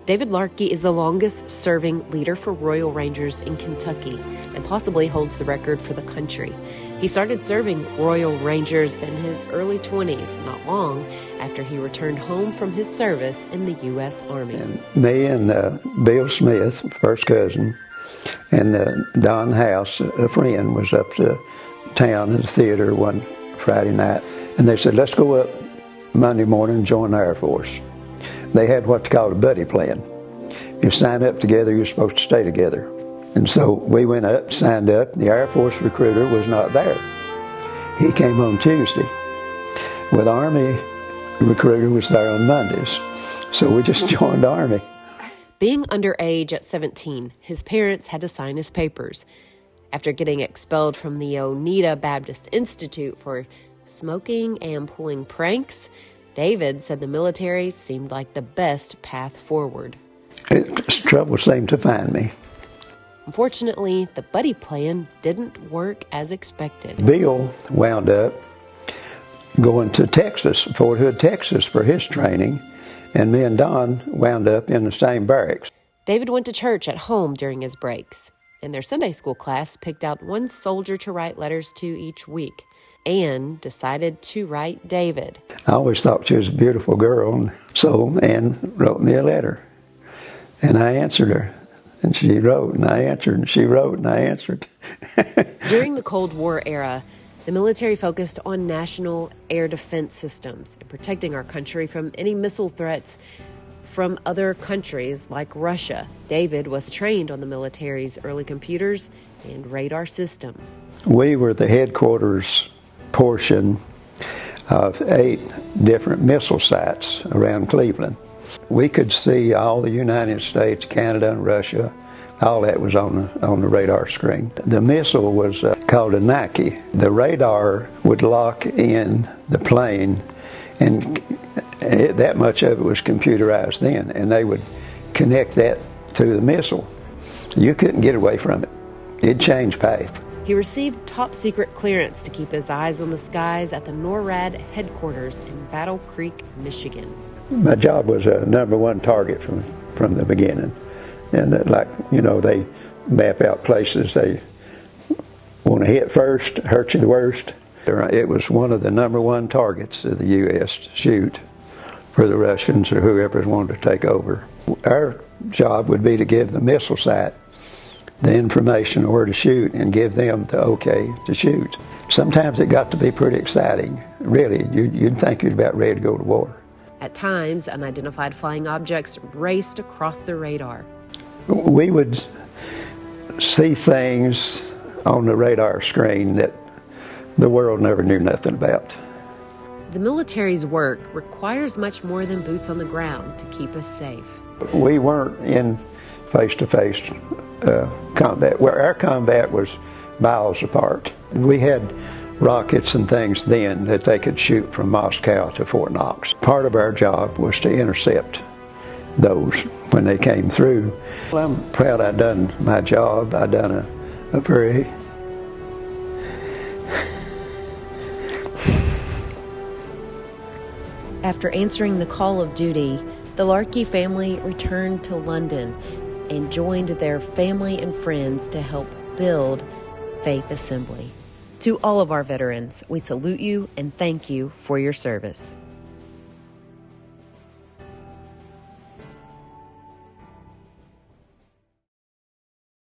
David Larkey is the longest-serving leader for Royal Rangers in Kentucky and possibly holds the record for the country. He started serving Royal Rangers in his early 20s, not long after he returned home from his service in the U.S. Army. And me and Bill Smith, first cousin, and Don House, a friend, was up to town in the theater one Friday night, and they said, let's go up Monday morning and join the Air Force. They had what they called a buddy plan. You sign up together, you're supposed to stay together. And so we went up, signed up. The Air Force recruiter was not there. He came on Tuesday. Well, the Army recruiter was there on Mondays. So we just joined the Army. Being underage at 17, his parents had to sign his papers. After getting expelled from the Oneida Baptist Institute for smoking and pulling pranks, David said the military seemed like the best path forward. Trouble seemed to find me. Unfortunately, the buddy plan didn't work as expected. Bill wound up going to Texas, Fort Hood, Texas, for his training, and me and Don wound up in the same barracks. David went to church at home during his breaks, and their Sunday school class picked out one soldier to write letters to each week. Anne decided to write David. I always thought she was a beautiful girl, so Anne wrote me a letter. And I answered her. And she wrote, and I answered, and she wrote, and I answered. During the Cold War era, the military focused on national air defense systems and protecting our country from any missile threats from other countries like Russia. David was trained on the military's early computers and radar system. We were the headquarters portion of 8 different missile sites around Cleveland. We could see all the United States, Canada, and Russia. All that was on the radar screen. The missile was called a Nike. The radar would lock in the plane, and that much of it was computerized then, and they would connect that to the missile. You couldn't get away from it. It'd change path. He received top-secret clearance to keep his eyes on the skies at the NORAD headquarters in Battle Creek, Michigan. My job was a #1 target from the beginning. And they map out places they want to hit first, hurt you the worst. It was one of the #1 targets of the U.S. to shoot for the Russians or whoever wanted to take over. Our job would be to give the missile site the information where to shoot and give them the okay to shoot. Sometimes it got to be pretty exciting. Really, you'd think you'd about ready to go to war. At times, unidentified flying objects raced across the radar. We would see things on the radar screen that the world never knew nothing about. The military's work requires much more than boots on the ground to keep us safe. We weren't in face-to-face combat, where our combat was miles apart. We had rockets and things then that they could shoot from Moscow to Fort Knox. Part of our job was to intercept those when they came through. Well, I'm proud I'd done my job. I'd done a very After answering the call of duty, the Larkey family returned to London and joined their family and friends to help build Faith Assembly. To all of our veterans, we salute you and thank you for your service.